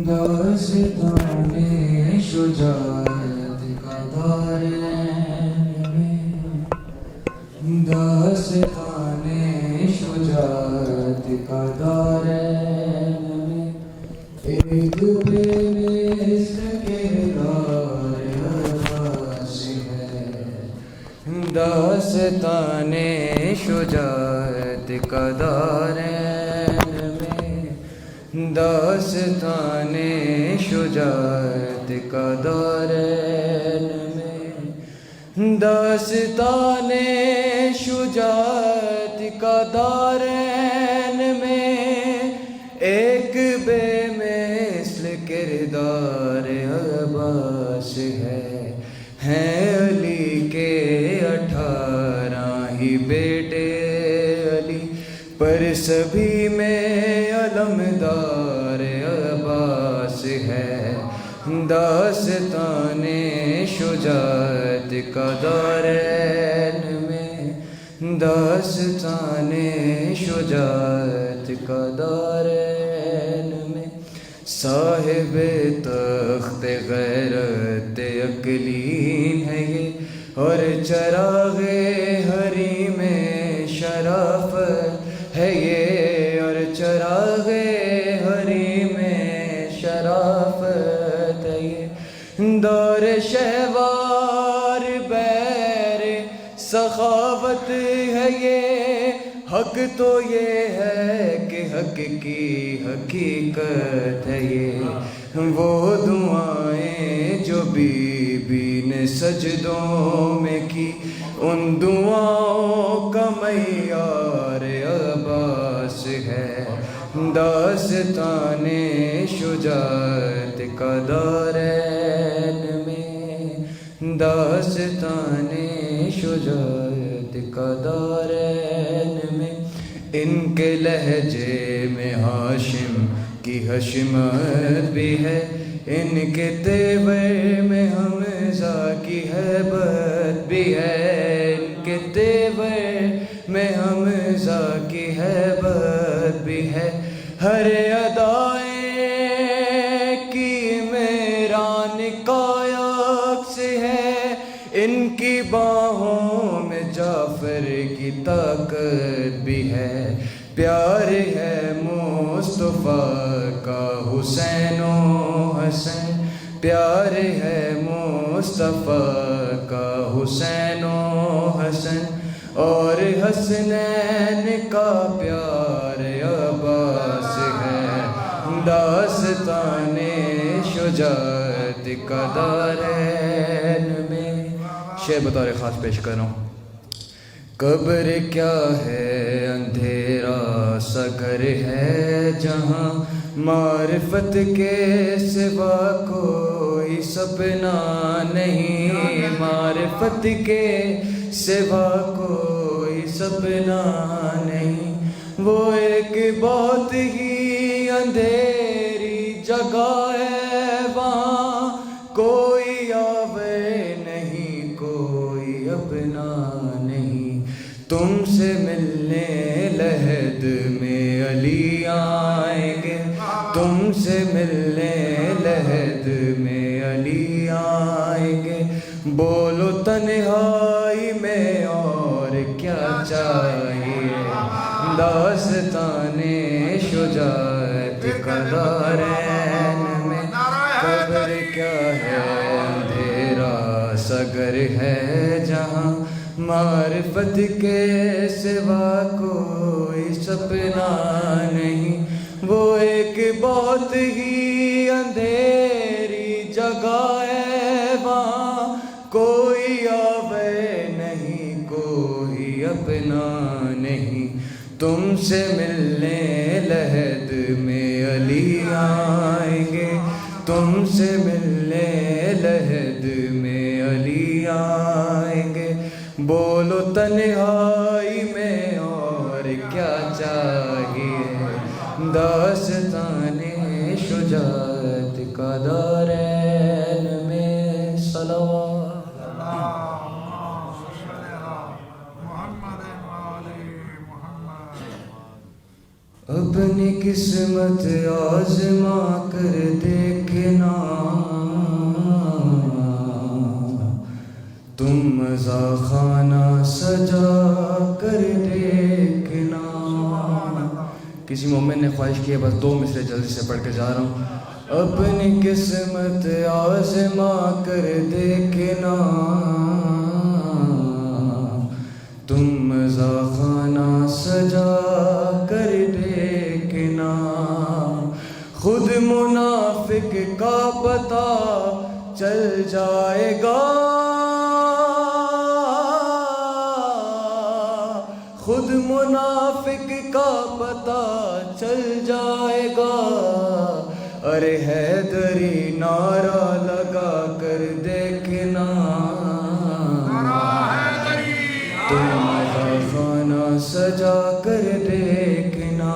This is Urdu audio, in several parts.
داستان شجاعت کا دارین میں، داستان شجاعت کا دارین میں، ایک بے مثل کردار عباس ہے۔ داستان شجاعت کا دارین میں، داستان شجاعت کا دارین میں، داستان شجاعت کا دارین میں، ایک بے مثل کردار عباس ہے۔ ہیں علی کے 18 ہی بیٹے علی، پر سبھی میں علمدار عباس ہے۔ داستان شجاعت کا دارین میں، داستان شجاعت کا دارین میں، صاحب تخت غیرت اقلیم ہے یہ، اور چراغ حریم شرافت ہے یہ، اور چراغ حریم شرافت ہے یہ۔ دور شہوار بیر سخاوت ہے یہ، حق تو یہ ہے کہ حق کی حقیقت ہے یہ۔ وہ دعائیں جو بی بی نے سجدوں میں کی، ان دعاؤں کا معیار عباس ہے۔ داستان شجاعت کا دارین میں، داستان شجاعت کا دارین میں، ان کے لہجے میں ہاشم کی حشمت بھی ہے، ان کے تیور میں حمزہ کی ہیبت بھی ہے، ان کے تیور میں حمزہ کی ہیبت بھی ہے۔ ہر ادائیں کی میران کا عکس ہے، ان کی باہوں میں جعفر کی طاقت بھی ہے۔ پیار ہے مصطفیٰ کا حسین و حسن، پیار ہے مصطفیٰ کا حسین و حسن، اور حسنین کا پیار عباس ہے۔ داستان شجاعت کا دارین میں، شعر بطور خاص پیش کر رہا ہوں۔ قبر کیا ہے اندھیرا سا گھر ہے جہاں، معرفت کے سوا کوئی سپنا نہیں، معرفت کے سوا کوئی سپنا نہیں۔ وہ ایک بہت ہی اندھیری جگہ ہے، وہاں کوئی آوے نہیں، کوئی اپنا نہیں۔ تم سے ملنے لحد میں علی آئیں گے، تم سے ملنے لحد میں علی آئیں گے۔ بولو تنہائی میں اور کیا چاہیے، داستان شجاعت کا دارین میں، قبر کیا ہے اندھیرا سا گھر ہے جہاں، معرفت کے سوا کوئی سپنا نہیں۔ وہ ایک بہت ہی اندھیری جگہ ہے، وہاں کوئی آوے نہیں، کوئی اپنا نہیں۔ تم سے ملنے لحد میں علی آئیں گے، تم سے ملنے لحد میں علی آئیں گے۔ بولو تنہائی میں اور کیا چاہیے، داستان شجاعت کا دارین میں، صلوات۔ اپنی قسمت آزما کر دیکھنا، تم مزہ خانہ سجا کر دیکھنا۔ کسی مومن نے خواہش کی ہے، بس 2 مصرے جلدی سے پڑھ کے جا رہا ہوں۔ اپنی قسمت آزما کر دیکھنا، تم مزہ خانہ سجا کر دیکھنا، خود منافق کا پتہ چل جائے گا، خود منافق کا پتہ چل جائے گا۔ ارے حیدری نعرہ لگا کر دیکھنا، تم خانہ سجا کر دیکھنا،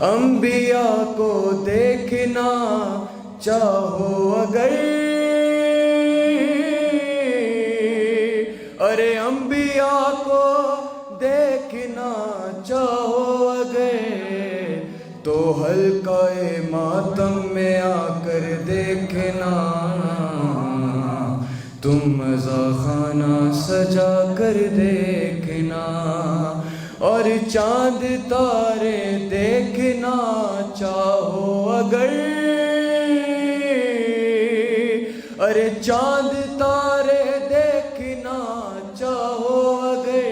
انبیاء کو دیکھنا چاہو اگر، ارے انبیاء کو دیکھنا چاہو اگر، تو حلقہ ماتم میں آ کر دیکھنا، تم مزہ خانہ سجا کر دیکھنا، اور چاند تارے دیکھنا چاہو اگر، ارے چاند تارے دیکھنا چاہو اگر،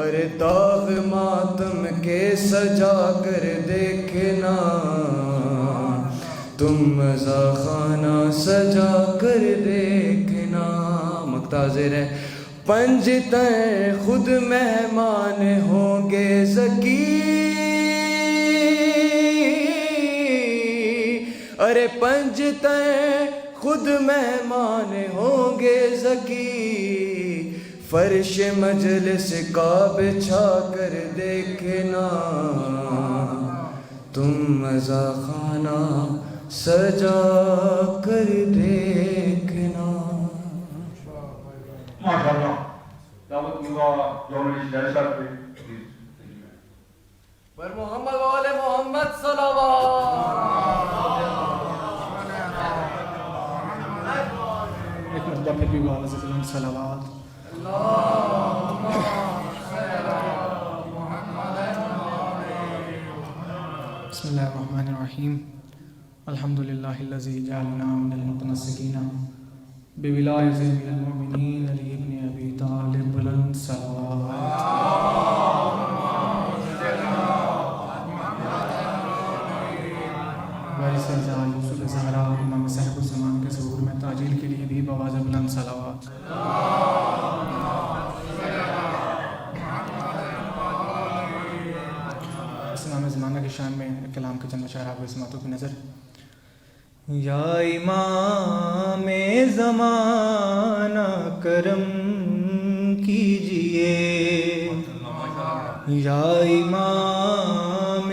ارے داغ ماتم کے سجا کر دیکھنا، تم مزہ خانہ سجا کر دیکھنا۔ مقطع زیر ہے، پنجتیں خود مہمان ہوں گے زکی، ارے پنجتیں خود مہمان ہوں گے زکی، فرش مجلس کا بچھا کر دیکھنا، تم مزہ خانہ سجا کر دیکھنا۔ ماشاءاللہ دعوت ہوگا جوڑی جیسا پہ پر محمد والے محمد صلوات۔ ایک مرتبہ پھر بھی آواز بلند صلوات۔ بسم اللہ الرحمن الرحیم، الحمدللہ الذی جعلنا من المتمسکین بولایت امیر المؤمنین علی ابن ابی طالب بلند صلوات۔ وارث زال یوسف زہرا امام صاحب الزمان کے ظہور میں تاجیل کے لیے بھی بآواز بلند صلوات۔ امام زمانہ کی شان میں کلام کے چند اشعار آپ کو سماعتوں کی نظر۔ یا امام زمانہ کرم کیجئے، یا امام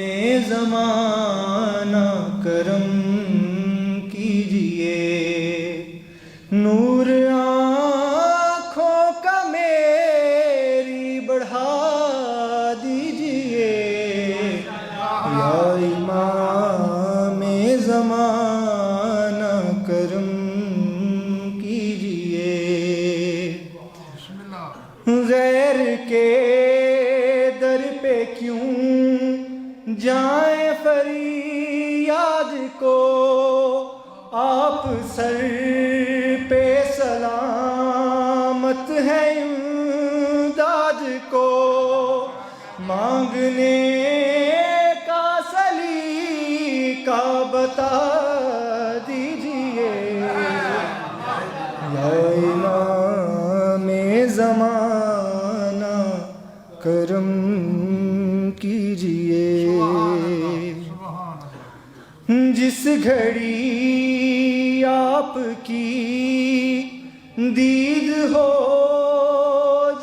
زمانہ کرم کیجئے، نور آنکھوں کا میری بڑھا دیجئے، یا امام زمانہ کرم کیجئے، غیر کے در پہ کیوں جائیں فریاد کو، آپ سر پہ سلامت ہے امداد کو، مانگنے کا سلیقہ بتا دیجئے، یا امام زمانہ کرم کیجئے، جس گھڑی آپ کی دید ہو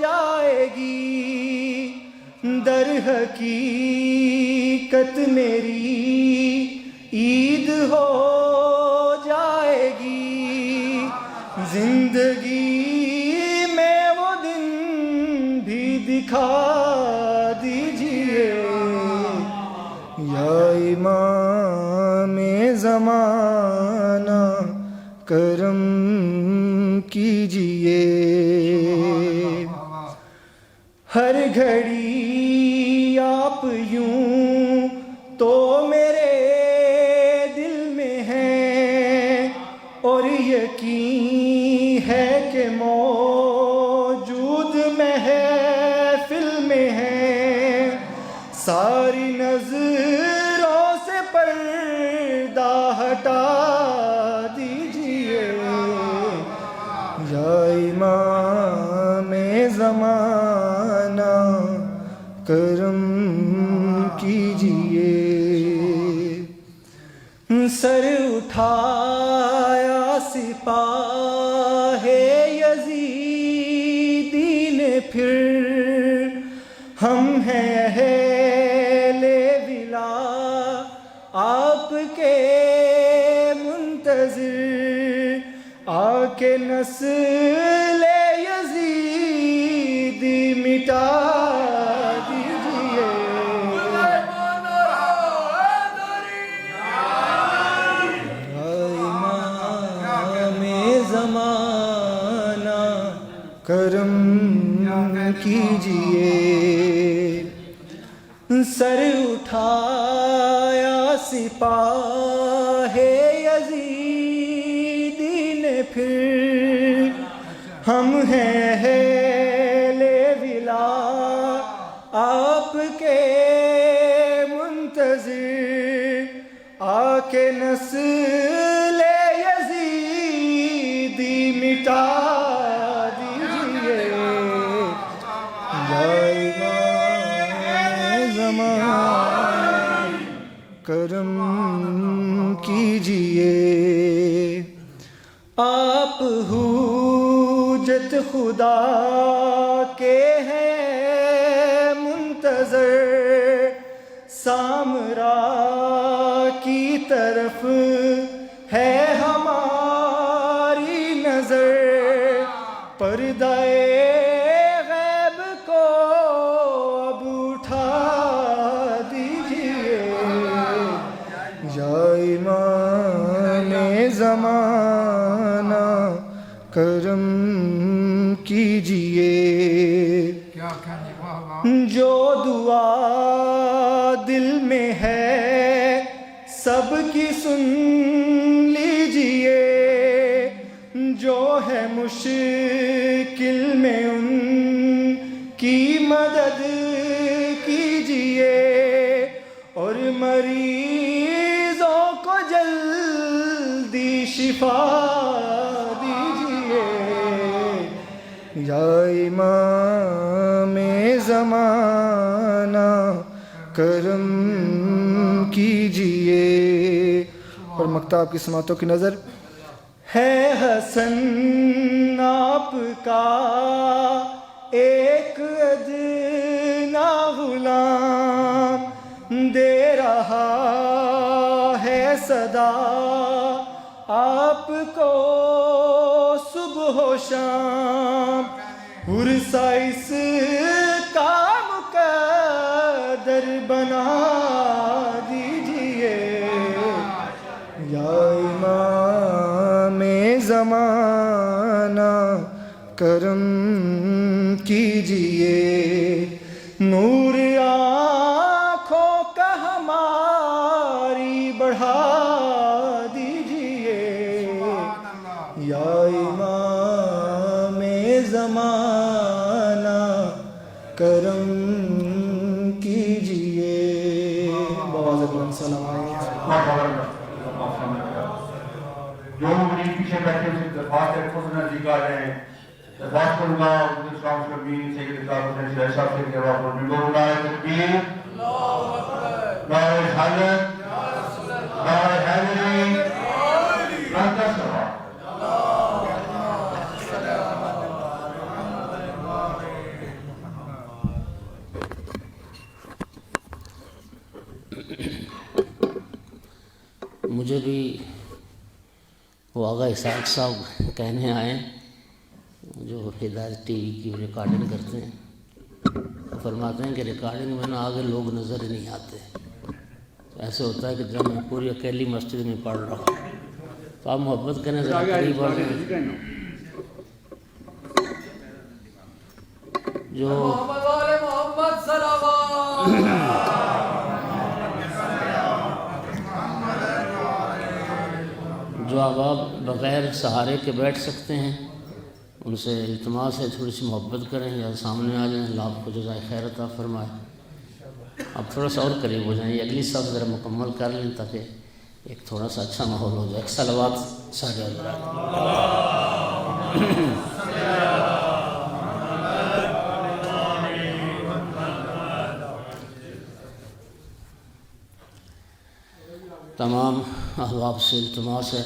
جائے گی، در حقیقت میری عید ہو جائے گی، زندگی میں وہ دن بھی دکھا دیجئے، یا امام زمانہ کرم کیجئے، ہر گھڑی آپ یوں تو میرے دل میں ہیں، اور یقین ہے کہ موجود محفل میں ہیں، ساری نظروں سے پردہ ہٹا دیجئے، یا امام زمانہ کرم کیجئے۔ سر اٹھایا سپاہ یزیدی نے پھر، ہم ہیں اہل ولا آپ کے منتظر، آ کے نسل یزیدی مٹا دیجئے، امام زمانہ کرم کیجئے۔ سر اٹھایا سپاہ یزیدی نے پھر، ہم ہیں اہل ولا آپ کے منتظر، آ کے نسل یزیدی مٹا دیجئے، یا امام زمانہ کرم کیجئے۔ آپ حجت خدا کے ہیں منتظر، سامرا کی طرف ہے ہماری نظر، پردہ غیب کو اب اٹھا دیجئے، یا امام زمانہ کرم کیجئے۔ جو دعا دل میں ہے سب کی سن لیجئے، جو ہے مشکل میں ان کی مدد کیجئے، اور مریضوں کو جلدی شفا دیجئے، یا امام زمانہ کرم کیجئے۔ اور مکتب کی سماعتوں کی نظر ہے، حسن آپ کا ایک ادنا غلام، دے رہا ہے صدا آپ کو صبح و شام، عرصہ اس کا مقدر بنا دیجئے، یا امام زمانہ کرم کیجئے۔ نور آنکھوں کا ہماری بڑھا دیجئے، یا امام زمانہ کرم کیجئے۔ بآواز بلند سلام علیکم۔ جو مریض پیچھے بیٹھے اسے درخواست ہے خود نزدیک آ جائیں۔ درخواست کروں گا اسلام مسلمین سید اطلاق حسین شہر صاحب سے جواب پر ممبر نعرہ تکبیر، نعرہ رسالت، نعرہ حیدری، نعرہ صلوات۔ مجھے بھی وہ آغا اسحاق صاحب کہنے آئے جو ہدایت ٹی وی کی ریکارڈنگ کرتے ہیں، فرماتے ہیں کہ ریکارڈنگ میں نا آگے لوگ نظر ہی نہیں آتے، ایسے ہوتا ہے کہ جب میں پوری اکیلی مسجد میں پڑھ رہا ہوں تو آپ محبت کریں ذرا قریب آ جائیں. جو احباب بغیر سہارے کے بیٹھ سکتے ہیں ان سے التماس ہے تھوڑی سی محبت کریں یا سامنے آ جائیں. اللہ آپ کو جزائے خیر عطا فرمائے. اب تھوڑا سا اور قریب ہو جائیں, یہ اگلی صف ذرا مکمل کر لیں تاکہ ایک تھوڑا سا اچھا ماحول ہو جائے. ایک صلوات سارے حضرات. تمام احباب سے التماس ہے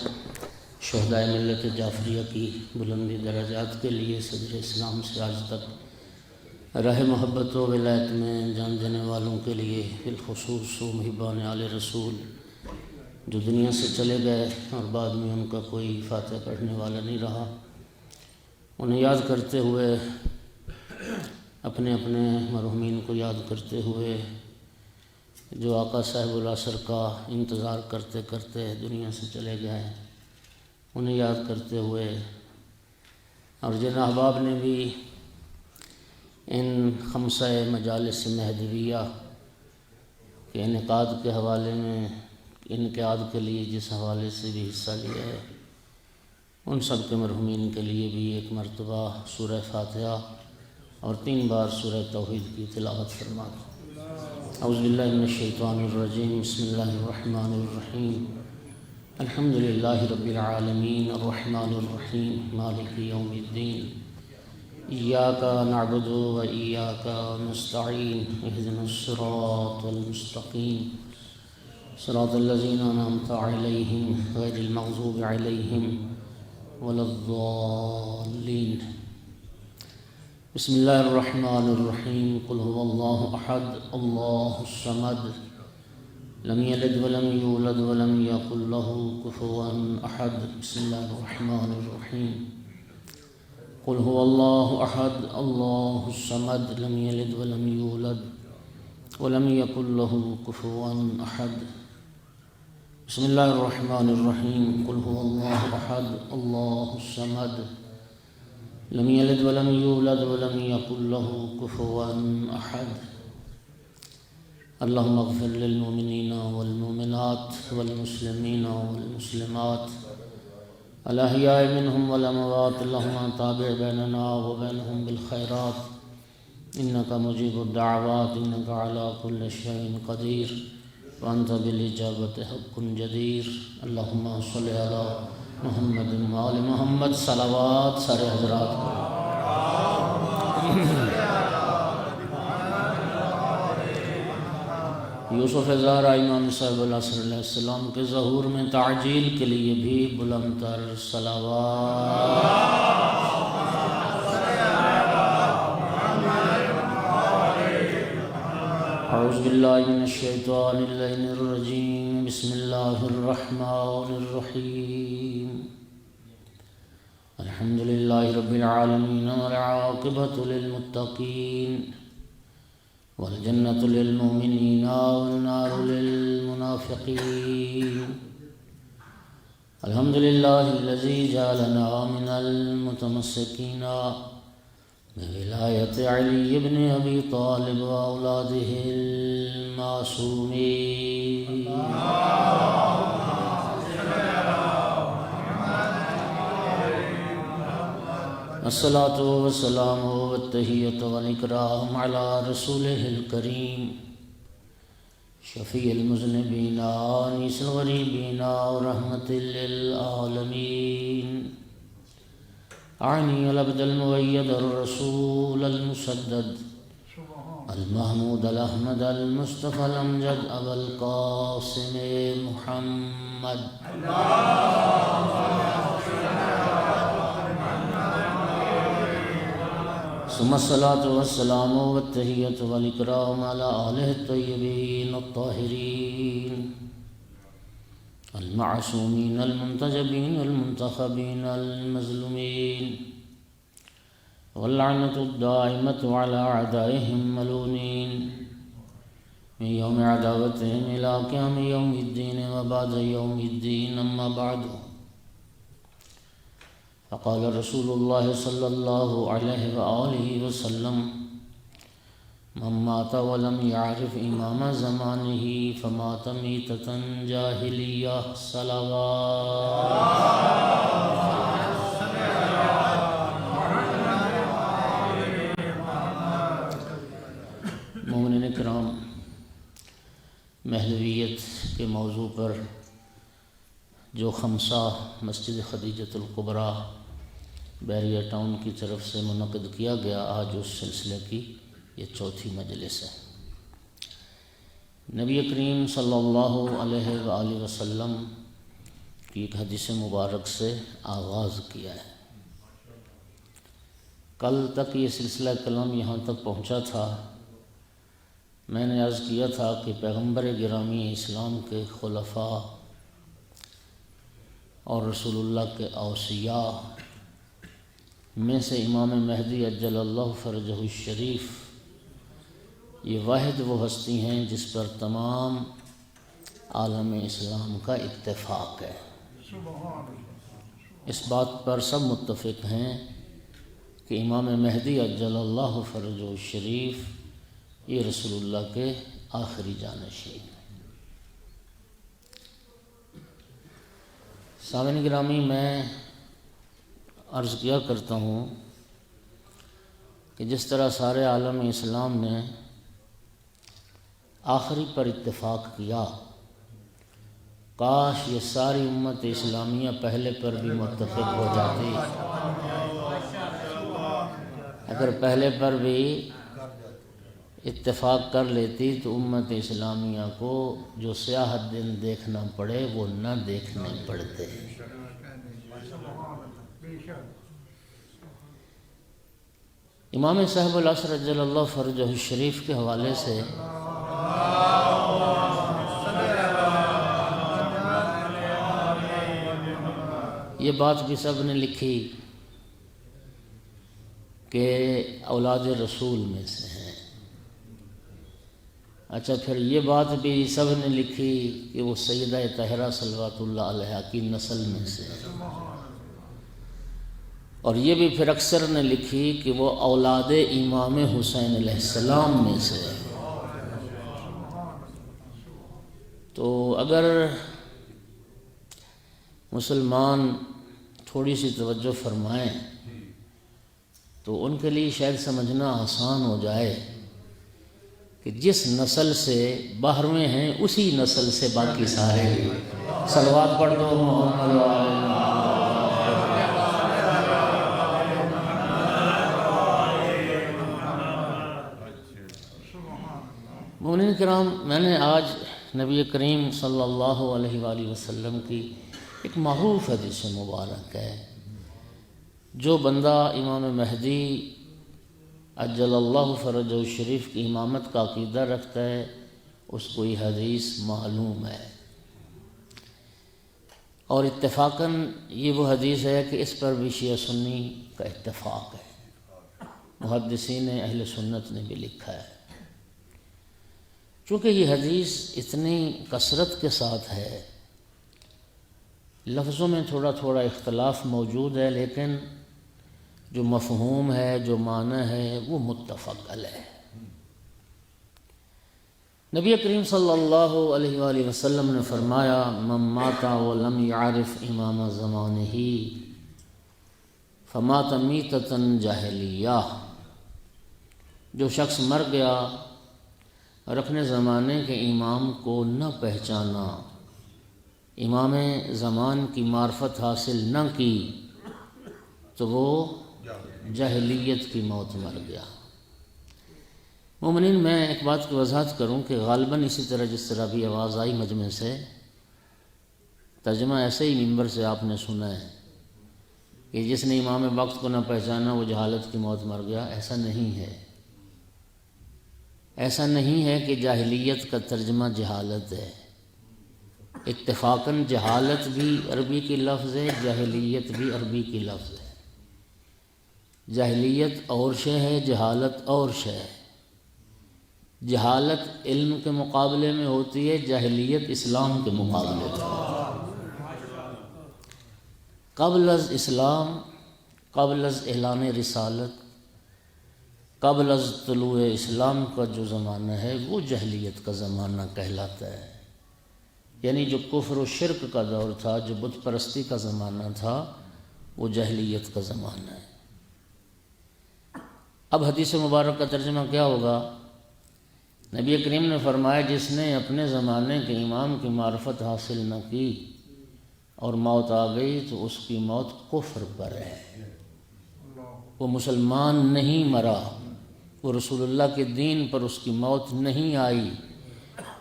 شہدائے ملت جعفریہ کی بلندی درجات کے لیے صدر اسلام سے آج تک راہ محبت و ولایت میں جان دینے والوں کے لیے بالخصوص و محبان آل رسول جو دنیا سے چلے گئے اور بعد میں ان کا کوئی فاتحہ پڑھنے والا نہیں رہا, انہیں یاد کرتے ہوئے, اپنے اپنے مرحومین کو یاد کرتے ہوئے, جو آقا صاحب العصر کا انتظار کرتے کرتے دنیا سے چلے گئے انہیں یاد کرتے ہوئے, اور جن احباب نے بھی ان 5 مجالس مہدویہ کے انعقاد کے حوالے میں انعقاد کے لیے جس حوالے سے بھی حصہ لیا ہے ان سب کے مرحومین کے لیے بھی ایک مرتبہ سورہ فاتحہ اور 3 بار سورہ توحید کی تلاوت فرما دو. اعوذ باللہ من الشیطان الرجیم. بسم اللہ الرحمن الرحیم. الحمد للہ رب العالمین الرحمن الرحیم مالک یوم الدین. ایاک نعبد و ایاک نستعین. اہدنا الصراط المستقیم صراط الذین انعمت علیہم غیر المغضوب علیہم ولا الضالین. بسم اللہ الرحمن الرحیم. قل هو اللہ احد اللہ الصمد لم یلد ولم یولد ولم یکن له کفوا احد. بسم اللہ الرحمن الرحیم. قل هو اللہ احد اللہ الصمد لم یلد ولم یولد ولم یکن له کفوا احد. بسم اللہ الرحمن الرحیم. قل هو اللہ احد اللہ الصمد لم یلد ولم یولد ولم یکن له کفوا احد. اللہم اغفر للمؤمنین والمؤمنات والمسلمین والمسلمات الاحیاء منہم والاموات. اللہم تابع بیننا وبینہم بالخیرات انک مجیب الدعوات انک علی کل شیء قدیر وانت بالاجابۃ حق جدیر. اللہم صلی علی محمد وآل محمد. صلوات سارے حضرات کو. یوسف زہرا امام صاحب العصر علیہ السلام کے ظہور میں تعجیل کے لیے بھی بلند تر صلوات. اعوذ باللہ من الشیطان اللعین الرجیم. بسم اللہ الرحمن الرحیم. الحمد للہ رب العالمین والعاقبۃ للمتقین والجنة للمؤمنین والنار للمنافقین. الحمد للہ الذی جعلنا من المتمسکین بولایت علی بن ابی طالب واولادہ المعصومین. الصلاۃ والسلام والتحیۃ والاکرام علی رسولہ الکریم شفیع المذنبین انیس الغریبین ورحمۃ للعالمین. اعنی العبد المؤید الرسول المسدد المحمود الاحمد المصطفى الامجد ابا القاسم محمد. ثم الصلاة والسلام والتحیۃ والاکرام علی آلہ الطیبین الطاہرین المعصومین المنتجبین المنتخبین المظلومین واللعنة الدائمة على أعدائهم ملونين. من يوم عداوتهم إلى قيام يوم الدين وبعد يوم الدين أما بعد فقال رسول الله صلى الله عليه وآله وسلم من مات ولم يعرف إمام زمانه فمات ميتة جاهلية صلوات. مومنین کرام، مہدویت کے موضوع پر جو خمسہ مسجد خدیجۃ الکبریٰ بیریہ ٹاؤن کی طرف سے منعقد کیا گیا، آج اس سلسلے کی یہ چوتھی مجلس ہے۔ نبی کریم صلی اللہ علیہ وآلہ وسلم کی ایک حدیث مبارک سے آغاز کیا ہے۔ کل تک یہ سلسلہ کلام یہاں تک پہنچا تھا، میں نے عرض کیا تھا کہ پیغمبر گرامی اسلام کے خلفاء اور رسول اللہ کے اوصیاء میں سے امام مہدی عجل اللہ فرجہ الشریف یہ واحد وہ ہستی ہیں جس پر تمام عالم اسلام کا اتفاق ہے۔ اس بات پر سب متفق ہیں کہ امام مہدی عجل اللہ فرجہ الشریف یہ رسول اللہ کے آخری جانشین ہیں۔ سامعین گرامی، میں عرض کیا کرتا ہوں کہ جس طرح سارے عالم اسلام نے آخری پر اتفاق کیا، کاش یہ ساری امت اسلامیہ پہلے پر بھی متفق ہو جاتی۔ اگر پہلے پر بھی اتفاق کر لیتی تو امت اسلامیہ کو جو سیاحت دن دیکھنا پڑے وہ نہ دیکھنے پڑتے۔ امام صاحب العصر عجل اللہ فرجہ الشریف کے حوالے سے یہ بات بھی سب نے لکھی کہ اولاد رسول میں سے ہیں۔ اچھا، پھر یہ بات بھی سب نے لکھی کہ وہ سیدہ طاہرہ صلوات اللہ علیہا کی نسل میں سے ہیں، اور یہ بھی پھر اکثر نے لکھی کہ وہ اولاد امام حسین علیہ السلام میں سے ہیں۔ تو اگر مسلمان تھوڑی سی توجہ فرمائیں تو ان کے لیے شاید سمجھنا آسان ہو جائے کہ جس نسل سے باہرویں ہیں اسی نسل سے باقی سارے ہیں۔ صلوات پڑھ دو محمد و آل محمد۔ مومنین کرام، میں نے آج نبی کریم صلی اللہ علیہ وآلہ وسلم کی ایک معروف حدیث مبارک ہے، جو بندہ امام مہدی عجل اللہ فرجہ الشریف کی امامت کا عقیدہ رکھتا ہے اس کو یہ حدیث معلوم ہے، اور اتفاقاً یہ وہ حدیث ہے کہ اس پر بھی شیعہ سنی کا اتفاق ہے، محدثین اہل سنت نے بھی لکھا ہے۔ چونکہ یہ حدیث اتنی کثرت کے ساتھ ہے، لفظوں میں تھوڑا تھوڑا اختلاف موجود ہے، لیکن جو مفہوم ہے، جو معنی ہے، وہ متفق علیہ ہے۔ نبی کریم صلی اللہ علیہ وآلہ وسلم نے فرمایا، من مات ولم يعرف امام زمانہ فمات میتۃ جاہلیہ، جو شخص مر گیا اور اپنے زمانے کے امام کو نہ پہچانا، امام زمان کی معرفت حاصل نہ کی، تو وہ جاہلیت کی موت مر گیا۔ مومنین، میں ایک بات کی وضاحت کروں کہ غالباً اسی طرح جس طرح بھی آواز آئی مجمع سے، ترجمہ ایسے ہی ممبر سے آپ نے سنا ہے کہ جس نے امام وقت کو نہ پہچانا وہ جہالت کی موت مر گیا۔ ایسا نہیں ہے، ایسا نہیں ہے کہ جاہلیت کا ترجمہ جہالت ہے۔ اتفاقاً جہالت بھی عربی کی لفظ ہے، جاہلیت بھی عربی کی لفظ ہے۔ جاہلیت اور شے ہے، جہالت اور شے ہے۔ جہالت علم کے مقابلے میں ہوتی ہے، جاہلیت اسلام کے مقابلے میں۔ قبل از اسلام، قبل از اعلان رسالت، قبل از طلوع اسلام کا جو زمانہ ہے وہ جاہلیت کا زمانہ کہلاتا ہے، یعنی جو کفر و شرک کا دور تھا، جو بت پرستی کا زمانہ تھا، وہ جاہلیت کا زمانہ ہے۔ اب حدیث مبارک کا ترجمہ کیا ہوگا؟ نبی کریم نے فرمایا جس نے اپنے زمانے کے امام کی معرفت حاصل نہ کی اور موت آ گئی تو اس کی موت کفر پر ہے، وہ مسلمان نہیں مرا، وہ رسول اللہ کے دین پر اس کی موت نہیں آئی،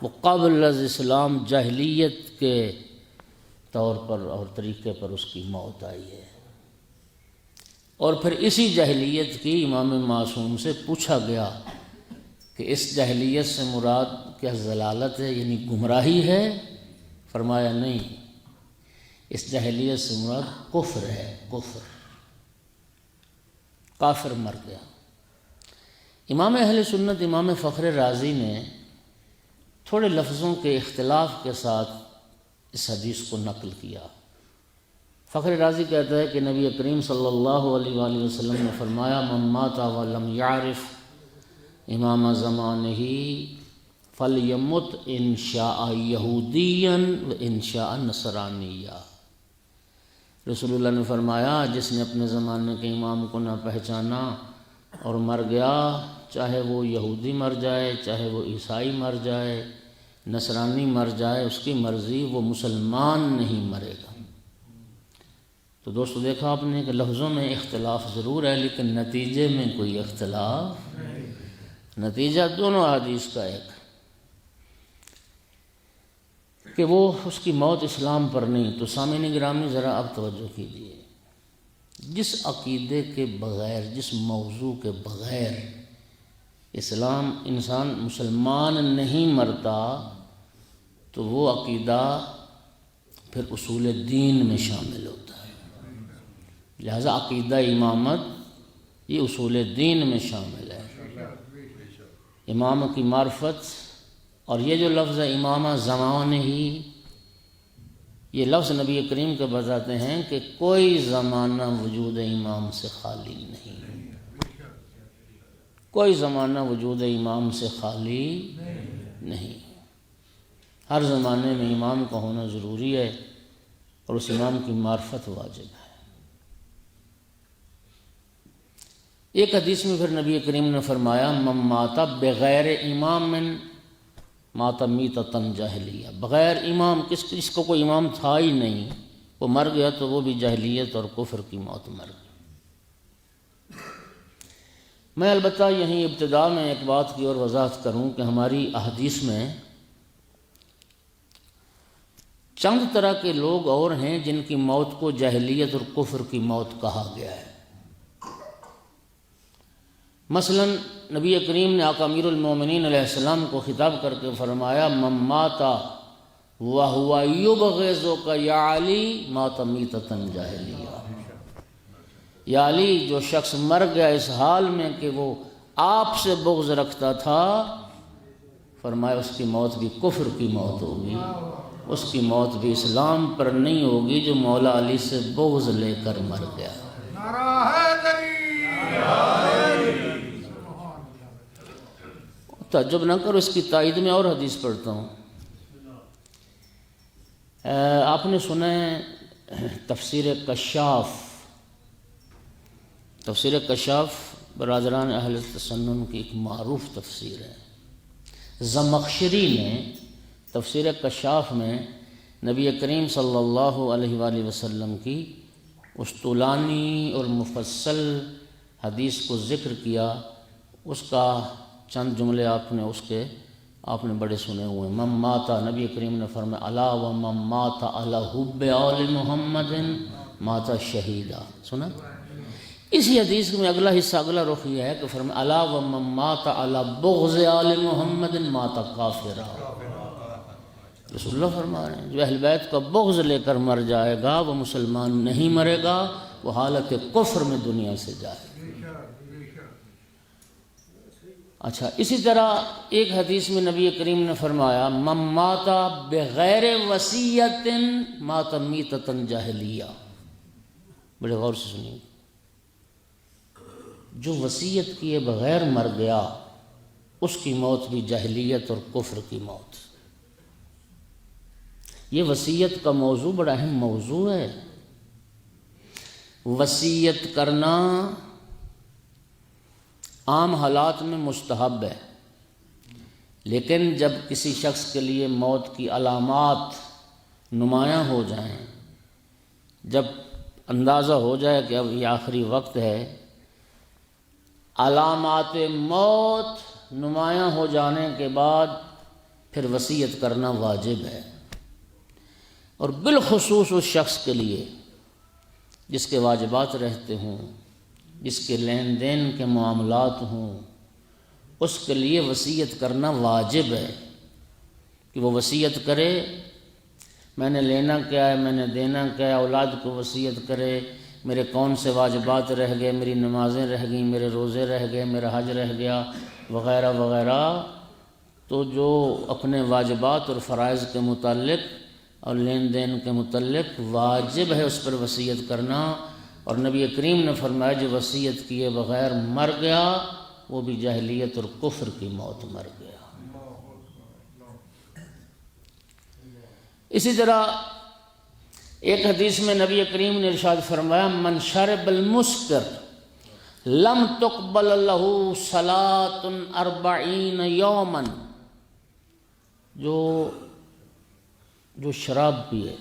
وہ قبل از اسلام جاہلیت کے طور پر اور طریقے پر اس کی موت آئی ہے۔ اور پھر اسی جاہلیت کی امام معصوم سے پوچھا گیا کہ اس جاہلیت سے مراد کیا ضلالت ہے، یعنی گمراہی ہے؟ فرمایا نہیں، اس جاہلیت سے مراد کفر ہے، کفر، کافر مر گیا۔ امام اہل سنت امام فخر رازی نے تھوڑے لفظوں کے اختلاف کے ساتھ اس حدیث کو نقل کیا۔ فخر رازی کہتا ہے کہ نبی کریم صلی اللہ علیہ وآلہ وسلم نے فرمایا من مات ولم یعرف امام زمانہ فلیمت ان شاء یہودیا و ان شاء نصرانیا۔ رسول اللہ نے فرمایا جس نے اپنے زمانے کے امام کو نہ پہچانا اور مر گیا، چاہے وہ یہودی مر جائے، چاہے وہ عیسائی مر جائے، نصرانی مر جائے، اس کی مرضی، وہ مسلمان نہیں مرے گا۔ تو دوستو دیکھا آپ نے کہ لفظوں میں اختلاف ضرور ہے لیکن نتیجے میں کوئی اختلاف نہیں، نتیجہ دونوں حدیث کا ایک کہ وہ اس کی موت اسلام پر نہیں۔ تو سامعین گرامی ذرا اب توجہ کیجیے، جس عقیدے کے بغیر، جس موضوع کے بغیر اسلام انسان مسلمان نہیں مرتا تو وہ عقیدہ پھر اصول دین میں شامل ہوتا ہے۔ لہذا عقیدہ امامت یہ اصول دین میں شامل ہے، امام کی معرفت۔ اور یہ جو لفظ ہے امامہ زمان ہی، یہ لفظ نبی کریم کے بتاتے ہیں کہ کوئی زمانہ وجود امام سے خالی نہیں، کوئی زمانہ وجود امام سے خالی نہیں، ہر زمانے میں امام کا ہونا ضروری ہے اور اس امام کی معرفت واجب ہے۔ ایک حدیث میں پھر نبی کریم نے فرمایا من مات بغیر امام مات میتۃ جاہلیہ، بغیر امام، کس کو کوئی امام تھا ہی نہیں، وہ مر گیا تو وہ بھی جاہلیت اور کفر کی موت مر گئی۔ میں البتہ یہیں ابتدا میں ایک بات کی اور وضاحت کروں کہ ہماری احادیث میں چند طرح کے لوگ اور ہیں جن کی موت کو جاہلیت اور کفر کی موت کہا گیا ہے۔ مثلا نبی کریم نے آقا امیر المومنین علیہ السلام کو خطاب کر کے فرمایا من مات وہو یبغضک یا علی مات میتۃ جاہلیہ، یا علی جو شخص مر گیا اس حال میں کہ وہ آپ سے بغض رکھتا تھا، فرمایا اس کی موت بھی کفر کی موت ہوگی، اس کی موت بھی اسلام پر نہیں ہوگی جو مولا علی سے بغض لے کر مر گیا۔ تعجب نہ کرو، اس کی تائید میں اور حدیث پڑھتا ہوں۔ آپ نے سنا ہے تفسیر کشاف، تفسیر کشاف برادران اہل تسنن کی ایک معروف تفسیر ہے۔ زمخشری نے تفسیر کشاف میں نبی کریم صلی اللہ علیہ وآلہ وسلم کی اس طولانی اور مفصل حدیث کو ذکر کیا، اس کا چند جملے آپ نے بڑے سنے ہوئے۔ من مات، نبی کریم نے فرمایا الا و من مات علی حب آل محمد مات شہیدا، سنا؟ اسی حدیث میں اگلا حصہ، اگلا رخ یہ ہے کہ فرمایا الا و من مات علی بغض آل محمد مات کافرا۔ رسول اللہ فرما رہے ہیں جو اہل بیت کا بغض لے کر مر جائے گا وہ مسلمان نہیں مرے گا، وہ حالت کفر میں دنیا سے جائے گا۔ اچھا، اسی طرح ایک حدیث میں نبی کریم نے فرمایا من مات بغیر وصیت مات میتۃ جاہلیہ. بڑے غور سے سنیے، جو وصیت کیے بغیر مر گیا اس کی موت بھی جاہلیت اور کفر کی موت. یہ وصیت کا موضوع بڑا اہم موضوع ہے. وصیت کرنا عام حالات میں مستحب ہے، لیکن جب کسی شخص کے لیے موت کی علامات نمایاں ہو جائیں، جب اندازہ ہو جائے کہ اب یہ آخری وقت ہے، علامات موت نمایاں ہو جانے کے بعد پھر وصیت کرنا واجب ہے. اور بالخصوص اس شخص کے لیے جس کے واجبات رہتے ہوں، جس کے لین دین کے معاملات ہوں، اس کے لیے وصیت کرنا واجب ہے کہ وہ وصیت کرے. میں نے لینا کیا ہے، میں نے دینا کیا ہے، اولاد کو وصیت کرے، میرے کون سے واجبات رہ گئے، میری نمازیں رہ گئیں، میرے روزے رہ گئے، میرا حج رہ گیا، وغیرہ وغیرہ. تو جو اپنے واجبات اور فرائض کے متعلق اور لین دین کے متعلق واجب ہے اس پر وصیت کرنا. اور نبی کریم نے فرمایا جو وصیت کیے بغیر مر گیا وہ بھی جاہلیت اور کفر کی موت مر گیا. اسی طرح ایک حدیث میں نبی کریم نے ارشاد فرمایا من شرب المسکر لم تقبل له صلاۃ 40 یوما. جو شراب پیے،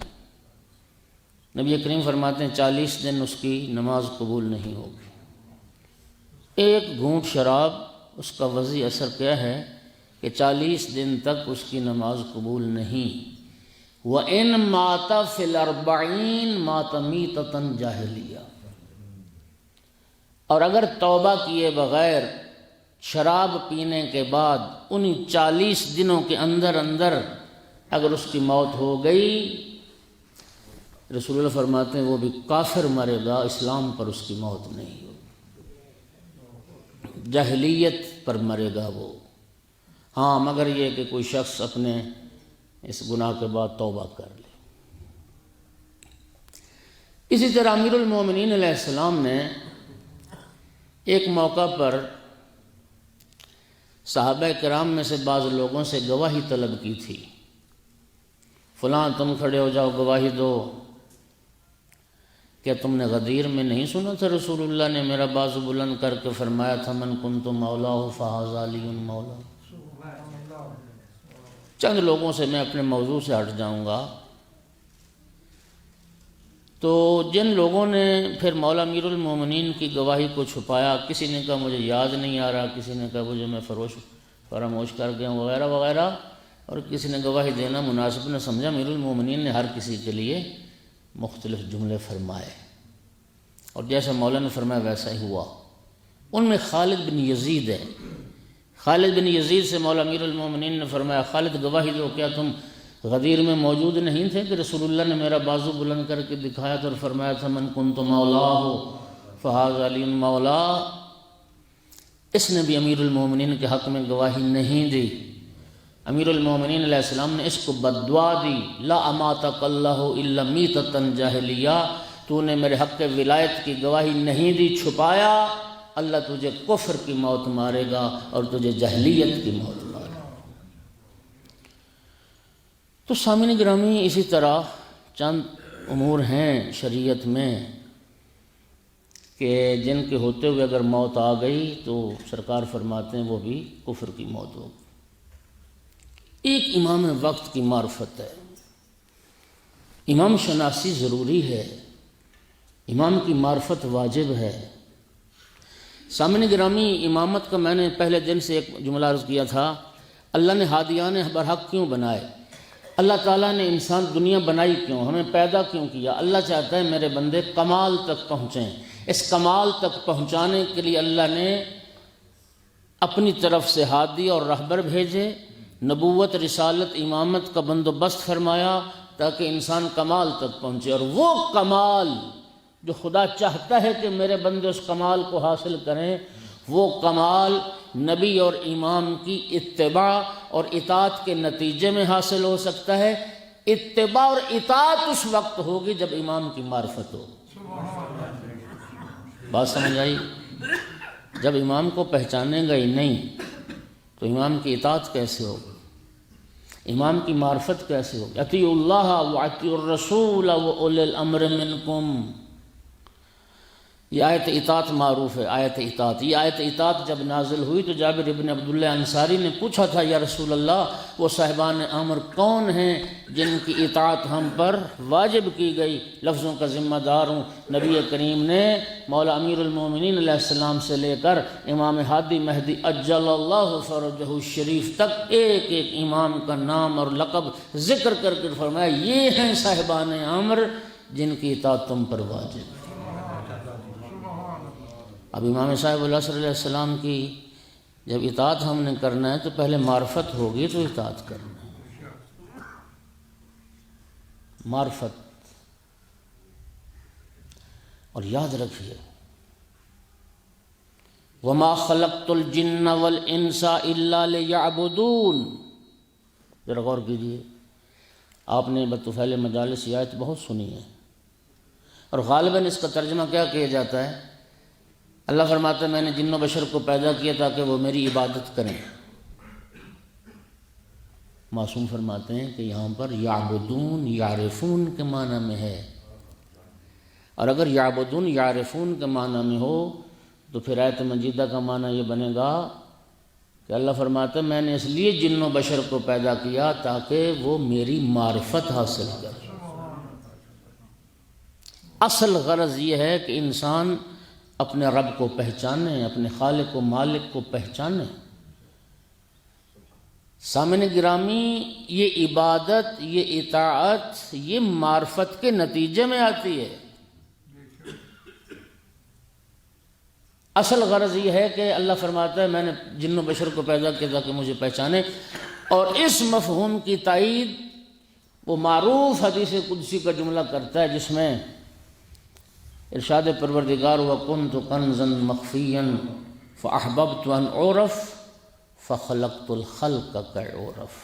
نبی کریم فرماتے ہیں 40 دن اس کی نماز قبول نہیں ہوگی. ایک گھونٹ شراب، اس کا وضعی اثر کیا ہے کہ 40 دن تک اس کی نماز قبول نہیں. وَإِن مَاتَ فِي الْأَرْبَعِينَ مَاتَ مِيتَةً جَاهِلِيَّةً. اور اگر توبہ کیے بغیر شراب پینے کے بعد انہی 40 دنوں کے اندر اگر اس کی موت ہو گئی، رسول اللہ فرماتے ہیں وہ بھی کافر مرے گا، اسلام پر اس کی موت نہیں ہوگی، جاہلیت پر مرے گا وہ. ہاں مگر یہ کہ کوئی شخص اپنے اس گناہ کے بعد توبہ کر لے. اسی طرح امیر المومنین علیہ السلام نے ایک موقع پر صحابہ کرام میں سے بعض لوگوں سے گواہی طلب کی تھی. فلاں تم کھڑے ہو جاؤ، گواہی دو. کیا تم نے غدیر میں نہیں سنا تھا رسول اللہ نے میرا بازو بلند کر کے فرمایا تھا من کنت مولاہ فہذا علی مولا. چند لوگوں سے میں اپنے موضوع سے ہٹ جاؤں گا. تو جن لوگوں نے پھر مولا امیر المومنین کی گواہی کو چھپایا، کسی نے کہا مجھے یاد نہیں آ رہا، کسی نے کہا مجھے میں فراموش کر گیا ہوں، وغیرہ وغیرہ، اور کسی نے گواہی دینا مناسب نہ سمجھا. امیر المومنین نے ہر کسی کے لیے مختلف جملے فرمائے، اور جیسا مولا نے فرمایا ویسا ہی ہوا. ان میں خالد بن یزید ہے. خالد بن یزید سے مولا امیر المومنین نے فرمایا خالد گواہی دو، کیا تم غدیر میں موجود نہیں تھے کہ رسول اللہ نے میرا بازو بلند کر کے دکھایا تھا اور فرمایا تھا من کنت مولاہ فہذا علی مولا. اس نے بھی امیر المومنین کے حق میں گواہی نہیں دی. امیر المومنین علیہ السلام نے اس کو بددعا دی، لا اماتک اللہ الا میتۃ جاہلیہ. تو نے میرے حق ولایت کی گواہی نہیں دی، چھپایا، اللہ تجھے کفر کی موت مارے گا اور تجھے جاہلیت کی موت مارے گا. تو سامعین گرامی، اسی طرح چند امور ہیں شریعت میں کہ جن کے ہوتے ہوئے اگر موت آ گئی تو سرکار فرماتے ہیں وہ بھی کفر کی موت ہوگی. ایک امام وقت کی معرفت ہے، امام شناسی ضروری ہے، امام کی معرفت واجب ہے. سامعین گرامی، امامت کا میں نے پہلے دن سے ایک جملہ عرض کیا تھا، اللہ نے ہادیان برحق کیوں بنائے؟ اللہ تعالیٰ نے انسان دنیا بنائی کیوں، ہمیں پیدا کیوں کیا؟ اللہ چاہتا ہے میرے بندے کمال تک پہنچیں. اس کمال تک پہنچانے کے لیے اللہ نے اپنی طرف سے ہادی اور رہبر بھیجے، نبوت، رسالت، امامت کا بندوبست فرمایا تاکہ انسان کمال تک پہنچے. اور وہ کمال جو خدا چاہتا ہے کہ میرے بندے اس کمال کو حاصل کریں، وہ کمال نبی اور امام کی اتباع اور اطاعت کے نتیجے میں حاصل ہو سکتا ہے۔ اتباع اور اطاعت اس وقت ہوگی جب امام کی معرفت ہو۔ بات سمجھ آئی؟ جب امام کو پہچانے گا ہی نہیں تو امام کی اطاعت کیسے ہوگی؟ امام کی معرفت کیسے ہوگی؟ اطیعوا اللہ واطیعوا الرسول واولی الامر منکم، یہ آیت اطاعت معروف ہے، آیت اطاعت۔ یہ آیت اطاعت جب نازل ہوئی تو جابر ابن عبداللہ انصاری نے پوچھا تھا، یا رسول اللہ وہ صاحبان امر کون ہیں جن کی اطاعت ہم پر واجب کی گئی؟ لفظوں کا ذمہ دار ہوں۔ نبی کریم نے مولا امیر المومنین علیہ السلام سے لے کر امام ہادی مہدی اجل اللہ فرجہ الشریف تک ایک ایک امام کا نام اور لقب ذکر کر کے فرمایا یہ ہیں صاحبان امر جن کی اطاعت تم پر واجب ہے۔ اب امام صاحب العصر علیہ السلام کی جب اطاعت ہم نے کرنا ہے تو پہلے معرفت ہوگی تو اطاعت کرنا ہے۔ معرفت، اور یاد رکھیے وَمَا خَلَقْتُ الْجِنَّ وَالْإِنسَ إِلَّا لِيَعْبُدُونَ۔ ذرا غور کیجیے، آپ نے بطفیل مجالس یہ آیت بہت سنی ہے، اور غالباً اس کا ترجمہ کیا کیا جاتا ہے؟ اللہ فرماتا ہے میں نے جن و بشر کو پیدا کیا تاکہ وہ میری عبادت کریں۔ معصوم فرماتے ہیں کہ یہاں پر یعبدون یعرفون کے معنی میں ہے، اور اگر یعبدون یعرفون کے معنی میں ہو تو پھر آیت مجیدہ کا معنی یہ بنے گا کہ اللہ فرماتا ہے میں نے اس لیے جن و بشر کو پیدا کیا تاکہ وہ میری معرفت حاصل کرے۔ اصل غرض یہ ہے کہ انسان اپنے رب کو پہچانے، اپنے خالق و مالک کو پہچانے۔ سامعین گرامی، یہ عبادت، یہ اطاعت، یہ معرفت کے نتیجے میں آتی ہے۔ اصل غرض یہ ہے کہ اللہ فرماتا ہے میں نے جن و بشر کو پیدا کیا تاکہ مجھے پہچانے، اور اس مفہوم کی تائید وہ معروف حدیث قدسی کا جملہ کرتا ہے جس میں ارشاد پروردگار وَكُنْتُ كَنْزًا مَخْفِيًّا فَأَحْبَبْتُ أَنْ أُعْرَفَ فَخَلَقْتُ الْخَلْقَ كَيُعْرَفَ۔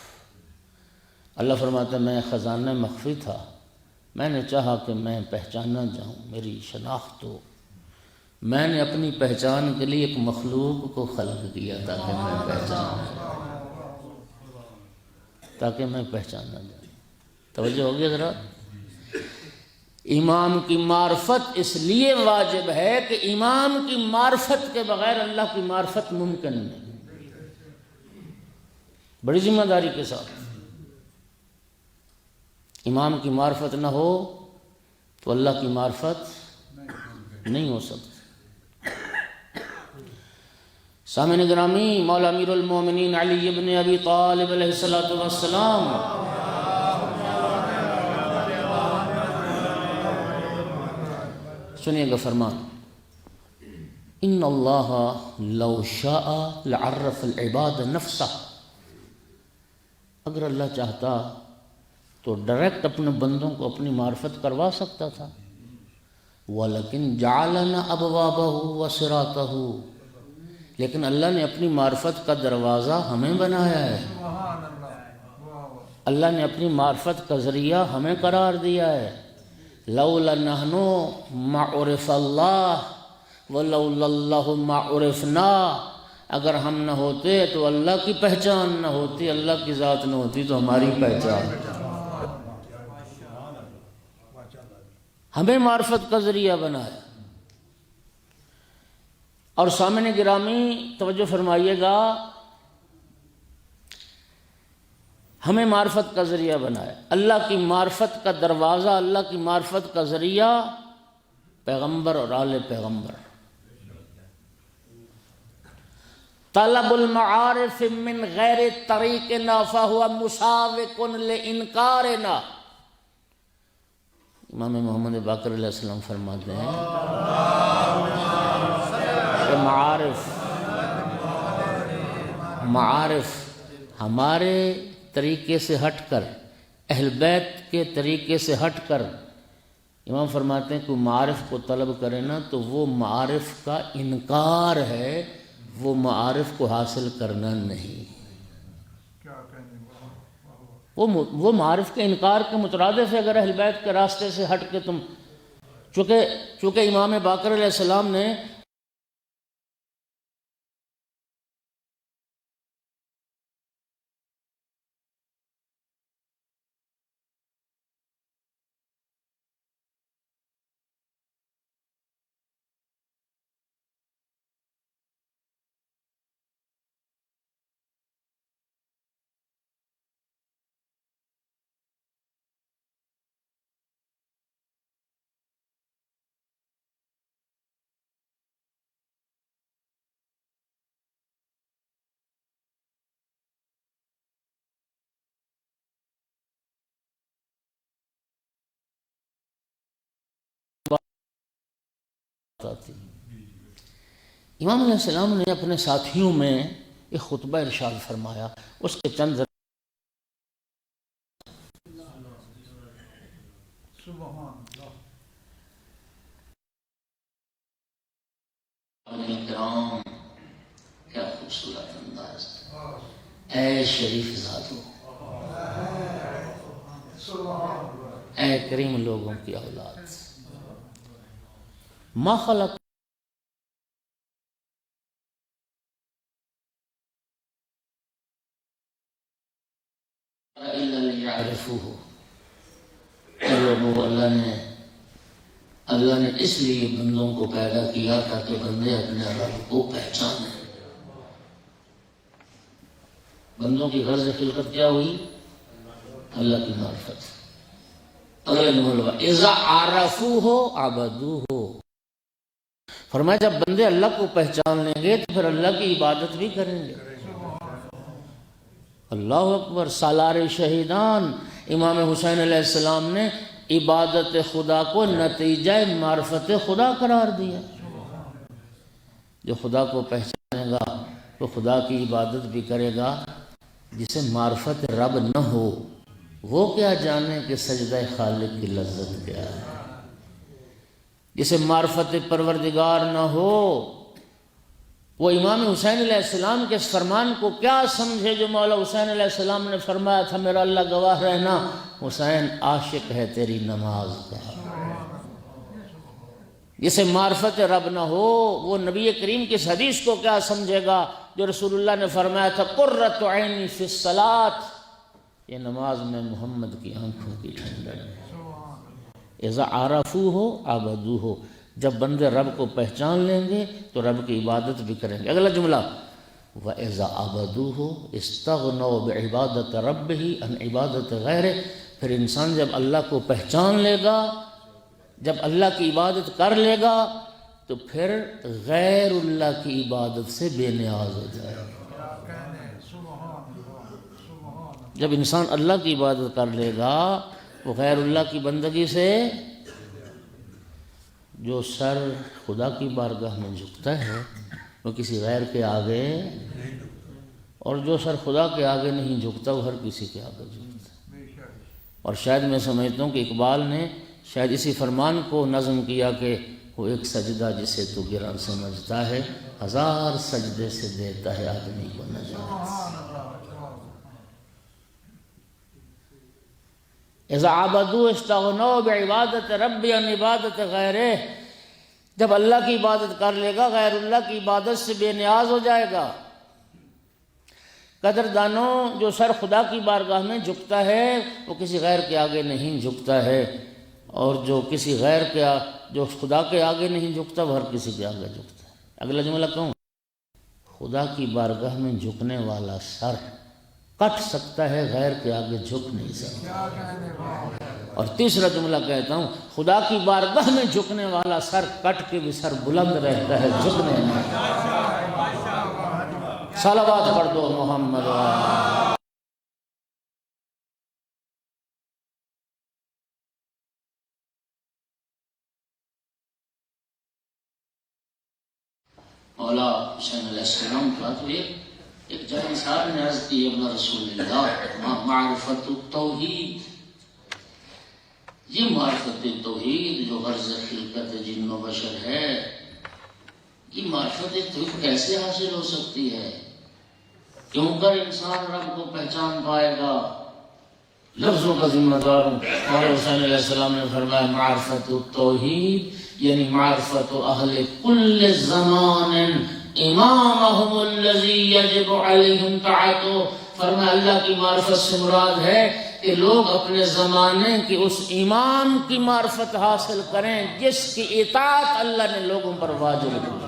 اللہ فرماتا ہے میں خزانہ مخفی تھا، میں نے چاہا کہ میں پہچانا جاؤں، میری شناخت ہو، میں نے اپنی پہچان کے لیے ایک مخلوق کو خلق کیا تاکہ میں پہچانا جاؤں۔ توجہ ہوگی ذرا؟ امام کی معرفت اس لیے واجب ہے کہ امام کی معرفت کے بغیر اللہ کی معرفت ممکن نہیں۔ بڑی ذمہ داری کے ساتھ امام کی معرفت نہ ہو تو اللہ کی معرفت نہیں ہو سکتی۔ سامعین گرامی، مولا امیر المومنین علی ابن ابی طالب علیہ السلام سنیے گا فرمان، ان اللہ لو شاء لعرف العباد نفسہ، اگر اللہ چاہتا تو ڈائریکٹ اپنے بندوں کو اپنی معرفت کروا سکتا تھا، وَلَكِنْ جَعَلَنَا أَبْوَابَهُ وَصِرَاطَهُ، لیکن اللہ نے اپنی معرفت کا دروازہ ہمیں بنایا ہے، اللہ نے اپنی معرفت کا ذریعہ ہمیں قرار دیا ہے۔ لولا نحن ما عرف اللہ ولولا اللہ ما عرفنا، اگر ہم نہ ہوتے تو اللہ کی پہچان نہ ہوتی، اللہ کی ذات نہ ہوتی تو ہماری پہچان۔ ہمیں معرفت کا ذریعہ بنایا۔ اور سامعین گرامی توجہ فرمائیے گا، ہمیں معرفت کا ذریعہ بنایا، اللہ کی معرفت کا دروازہ، اللہ کی معرفت کا ذریعہ پیغمبر اور آل پیغمبر۔ طلب المعارف من غیر طریقنا فہو مساوق لانکارنا، امام محمد باقر علیہ السلام فرماتے ہیں کہ معارف ہمارے طریقے سے ہٹ کر، اہل بیت کے طریقے سے ہٹ کر، امام فرماتے ہیں کہ معارف کو طلب کرے نا تو وہ معارف کا انکار ہے وہ معارف کو حاصل کرنا نہیں، وہ معارف کے انکار کے مترادف ہے۔ اگر اہل بیت کے راستے سے ہٹ کے تم، چونکہ امام باقر علیہ السلام نے تھی، امام علیہ السلام نے اپنے ساتھیوں میں ایک خطبہ ارشاد فرمایا، اس کے چند کرام، کیا خوبصورت انداز، اے شریف ذاتو، اے کریم لوگوں کی اولاد، ما خلق الا لیعرفوہ، اللہ نے اس لیے بندوں کو پیدا کیا تاکہ بندے اپنے رب کو پہچانیں۔ بندوں کی غرض خلقت کیا ہوئی؟ اللہ کی معرفت۔ اگلے جملہ اذا عرفوہ عبدوہ، فرمایا جب بندے اللہ کو پہچان لیں گے تو پھر اللہ کی عبادت بھی کریں گے۔ اللہ اکبر، سالار شہیدان امام حسین علیہ السلام نے عبادت خدا کو نتیجہ معرفت خدا قرار دیا۔ جو خدا کو پہچانے گا وہ خدا کی عبادت بھی کرے گا۔ جسے معرفت رب نہ ہو وہ کیا جانے کہ سجدہ خالق کی لذت کیا ہے۔ جسے معرفت پروردگار نہ ہو وہ امام حسین علیہ السلام کے اس فرمان کو کیا سمجھے جو مولا حسین علیہ السلام نے فرمایا تھا، میرا اللہ گواہ رہنا حسین عاشق ہے تیری نماز کا۔ جسے معرفت رب نہ ہو وہ نبی کریم کی اس حدیث کو کیا سمجھے گا جو رسول اللہ نے فرمایا تھا قرۃ عینی فی الصلاۃ، یہ نماز میں محمد کی آنکھوں کی ٹھنڈک ہے۔ اذا عرفوہ عبدوہ، جب بندے رب کو پہچان لیں گے تو رب کی عبادت بھی کریں گے۔ اگلا جملہ وَإِذَا عَبَدُوهُ اسْتَغْنَوْا بِعِبَادَةِ رَبِّهِ عَنْ عِبَادَةِ غَيْرِهِ، پھر انسان جب اللہ کو پہچان لے گا، جب اللہ کی عبادت کر لے گا تو پھر غیر اللہ کی عبادت سے بے نیاز ہو جائے گا۔ جب انسان اللہ کی عبادت کر لے گا وہ غیر اللہ کی بندگی سے، جو سر خدا کی بارگاہ میں جھکتا ہے وہ کسی غیر کے آگے، اور جو سر خدا کے آگے نہیں جھکتا وہ ہر کسی کے آگے جھکتا ہے۔ اور شاید میں سمجھتا ہوں کہ اقبال نے شاید اسی فرمان کو نظم کیا کہ وہ ایک سجدہ جسے تو گراں سمجھتا ہے، ہزار سجدے سے دیتا ہے آدمی کو نجات۔ اذا عبدوا استغنوا بعبادت ربی عن عبادت غیرہ، جب اللہ کی عبادت کر لے گا غیر اللہ کی عبادت سے بے نیاز ہو جائے گا۔ قدردانوں، جو سر خدا کی بارگاہ میں جھکتا ہے وہ کسی غیر کے آگے نہیں جھکتا ہے، اور جو کسی غیر کے جو خدا کے آگے نہیں جھکتا وہ ہر کسی کے آگے جھکتا ہے۔ اگلا جملہ کہوں، خدا کی بارگاہ میں جھکنے والا سر کٹ سکتا ہے، غیر کے آگے جھک نہیں سکتا۔ اور تیسرا جملہ کہتا ہوں، خدا کی بارگاہ میں جھکنے والا سر کٹ کے بھی سر بلند رہتا ہے، جھکنے نہیں۔ صلوات پڑھ دو محمد و مولا حسین علیہ السلام کا تو ایک جہاں صاحب نے عرض کی ابن رسول اللہ معرفت التوحید، یہ معرفت توحید جو غرض خلقت جن و بشر ہے، یہ معرفت کیسے حاصل ہو سکتی ہے؟ کیوں کر انسان رب کو پہچان پائے گا؟ لفظوں کا ذمہ دار ہوں۔ اور حسین علیہ السلام نے فرمایا معرفت التوحید یعنی معرفت اہل کل زمان امامہم الذی یجب علیہم طاعتہ۔ فرمایا اللہ کی معرفت سے مراد ہے کہ لوگ اپنے زمانے کی اس امام کی معرفت حاصل کریں جس کی اطاعت اللہ نے لوگوں پر واجب کی۔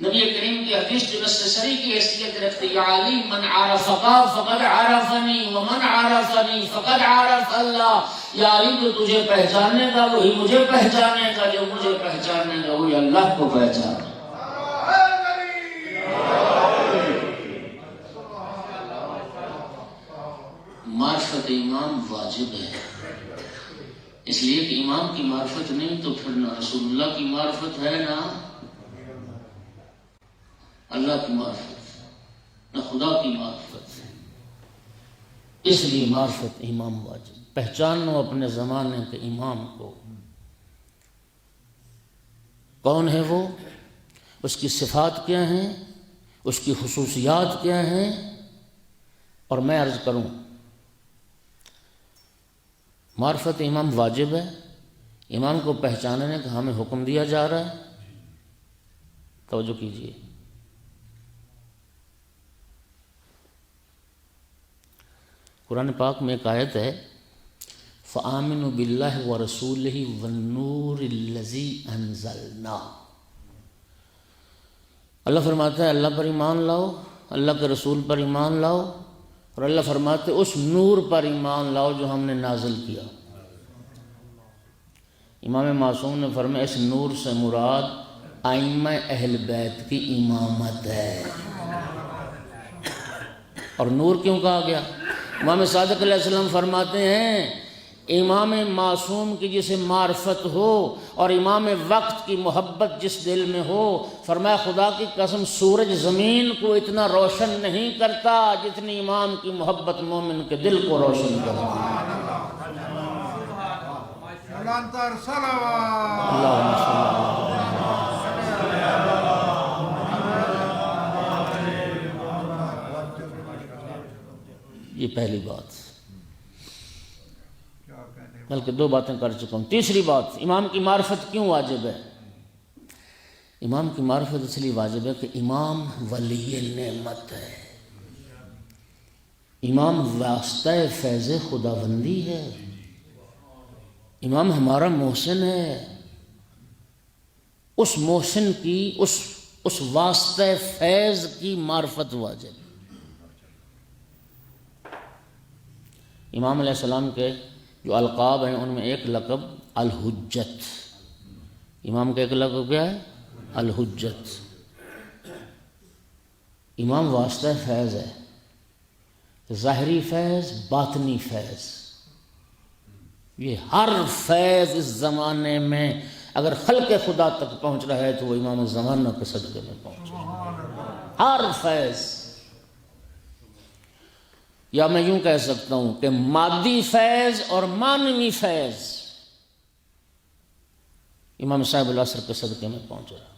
نبی کریم کی حدیث جو نص صریح کی حیثیت رکھتی ہے، یا علی من عرفک فقد عرفنی ومن عرفنی فقد عرف اللہ۔ یا علی جو تجھے پہچانے گا وہی مجھے پہچانے گا، جو مجھے پہچانے گا وہی اللہ کو پہچانے گا۔ معرفت امام واجب ہے، اس لیے کہ امام کی معرفت نہیں تو پھر نہ رسول اللہ کی معرفت ہے نہ اللہ کی معرفت، نہ خدا کی معرفت ہے۔ اس لیے معرفت امام واجب، پہچانو اپنے زمانے کے امام کو۔ کون ہے وہ؟ اس کی صفات کیا ہیں، اس کی خصوصیات کیا ہیں؟ اور میں عرض کروں معرفت امام واجب ہے، امام کو پہچاننے کا ہمیں حکم دیا جا رہا ہے۔ توجہ کیجیے، قرآن پاک میں ایک آیت ہے فَآمِنُوا بِاللَّهِ وَرَسُولِهِ وَالنُّورِ الَّذِي أَنزَلْنَا۔ اللہ فرماتا ہے اللہ پر ایمان لاؤ، اللہ کے رسول پر ایمان لاؤ، اور اللہ فرماتے اس نور پر ایمان لاؤ جو ہم نے نازل کیا۔ امام معصوم نے فرمایا اس نور سے مراد ائمہ اہل بیت کی امامت ہے۔ اور نور کیوں کہا گیا؟ امام صادق علیہ السلام فرماتے ہیں امام معصوم کی جسے معرفت ہو اور امام وقت کی محبت جس دل میں ہو، فرمایا خدا کی قسم سورج زمین کو اتنا روشن نہیں کرتا جتنی امام کی محبت مومن کے دل کو روشن کرتی ہے۔ اللہم یہ پہلی بات، بلکہ دو باتیں کر چکا ہوں۔ تیسری بات، امام کی معرفت کیوں واجب ہے؟ امام کی معرفت اس لیے واجب ہے کہ امام ولی نعمت ہے، امام واسطہ فیض خداوندی ہے، امام ہمارا محسن ہے۔ اس محسن کی اس واسطہ فیض کی معرفت واجب۔ امام علیہ السلام کے جو القاب ہیں ان میں ایک لقب الحجت، امام کا ایک لقب کیا ہے؟ الحجت۔ امام واسطہ فیض ہے، ظاہری فیض، باطنی فیض۔ یہ ہر فیض اس زمانے میں اگر خلق خدا تک پہنچ رہا ہے تو وہ امام زمانہ کے صدقے میں پہنچ رہا ہے، ہر فیض۔ یا میں یوں کہہ سکتا ہوں کہ مادی فیض اور معنوی فیض امام صاحب العصر کے صدقے میں پہنچ رہا۔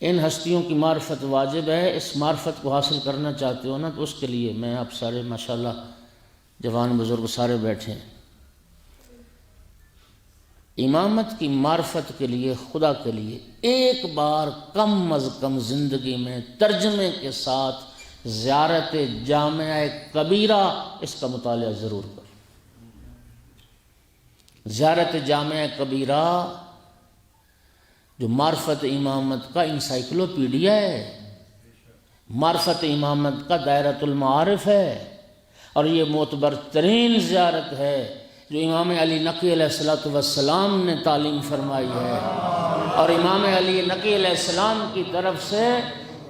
ان ہستیوں کی معرفت واجب ہے۔ اس معرفت کو حاصل کرنا چاہتے ہو نا تو اس کے لیے میں آپ سارے ماشاءاللہ جوان بزرگ سارے بیٹھے ہیں، امامت کی معرفت کے لیے خدا کے لیے ایک بار کم از کم زندگی میں ترجمے کے ساتھ زیارت جامعہ کبیرہ اس کا مطالعہ ضرور کرو۔ زیارت جامعہ کبیرہ جو معرفت امامت کا انسائکلوپیڈیا ہے، معرفت امامت کا دائرۃ المعارف ہے، اور یہ معتبر ترین زیارت ہے جو امام علی نقی علیہ السلام نے تعلیم فرمائی ہے۔ اور امام علی نقی علیہ السلام کی طرف سے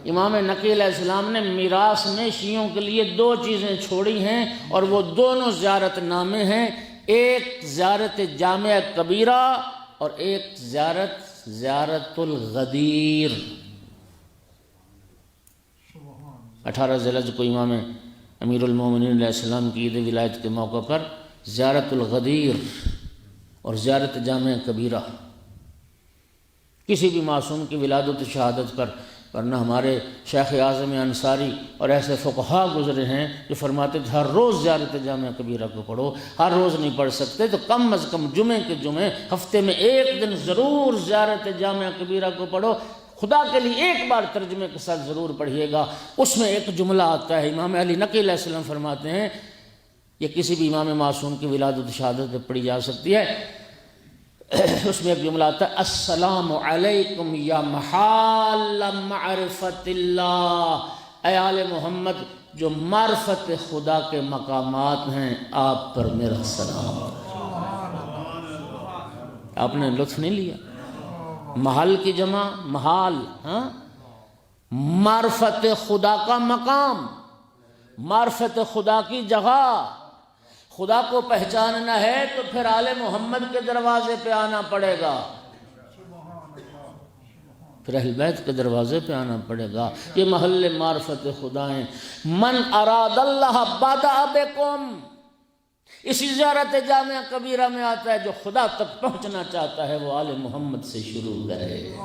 امام نقی علیہ السلام نے میراث میں شیعوں کے لیے دو چیزیں چھوڑی ہیں، اور وہ دونوں زیارت نامے ہیں، ایک زیارت جامعہ کبیرہ اور ایک زیارت الغدیر۔ 18 ذی الحجہ کو امام امیر المومنین علیہ السلام کی عید ولایت کے موقع پر زیارت الغدیر اور زیارت جامع کبیرہ کسی بھی معصوم کی ولادت شہادت پر، ورنہ ہمارے شیخ اعظم انصاری اور ایسے فقہا گزرے ہیں جو فرماتے تھے ہر روز زیارت جامع کبیرہ کو پڑھو، ہر روز نہیں پڑھ سکتے تو کم از کم جمعے کے جمعے ہفتے میں ایک دن ضرور زیارت جامع کبیرہ کو پڑھو، خدا کے لیے ایک بار ترجمے کے ساتھ ضرور پڑھیے گا۔ اس میں ایک جملہ آتا ہے، امام علی نقی علیہ السلام فرماتے ہیں، یہ کسی بھی امام معصوم کی ولادت شہادت پہ پڑھی جا سکتی ہے، اس میں ایک جملہ آتا ہے السلام علیکم یا محال معرفت اللہ، اے آل محمد جو معرفت خدا کے مقامات ہیں آپ پر میرا سلام۔ آپ نے لطف نہیں لیا؟ محل کی جمع محال، ہاں، معرفت خدا کا مقام، معرفت خدا کی جگہ، خدا کو پہچاننا ہے تو پھر آل محمد کے دروازے پہ آنا پڑے گا، پھر اہل بیت کے دروازے پہ آنا پڑے گا، یہ محل معرفت خدا ہیں۔ من اراد اللہ بدأ بکم، اسی زیارت جامع کبیرہ میں آتا ہے جو خدا تک پہنچنا چاہتا ہے وہ آل محمد سے شروع کرے،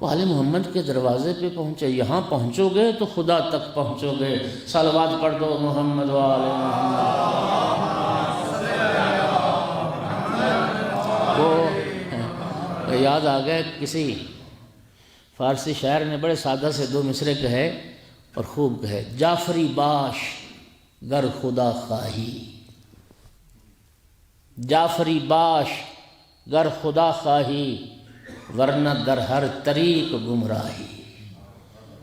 وہ آل محمد کے دروازے پہ پہنچے، یہاں پہنچو گے تو خدا تک پہنچو گے۔ صلوات پڑھ دو محمد و آل محمد۔ وہ یاد آ گئے کسی فارسی شاعر نے بڑے سادہ سے 2 مصرے کہے اور خوب کہے، جعفری باش گر خدا خواہی، جعفری باش گر خدا خواہی ورنہ در ہر طریق گمراہی۔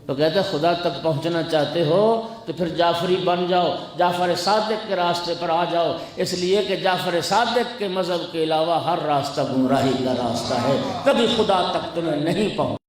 تو کہتے ہیں خدا تک پہنچنا چاہتے ہو تو پھر جعفری بن جاؤ، جعفر صادق کے راستے پر آ جاؤ، اس لیے کہ جعفر صادق کے مذہب کے علاوہ ہر راستہ گمراہی کا راستہ ہے، کبھی خدا تک تمہیں نہیں پہنچ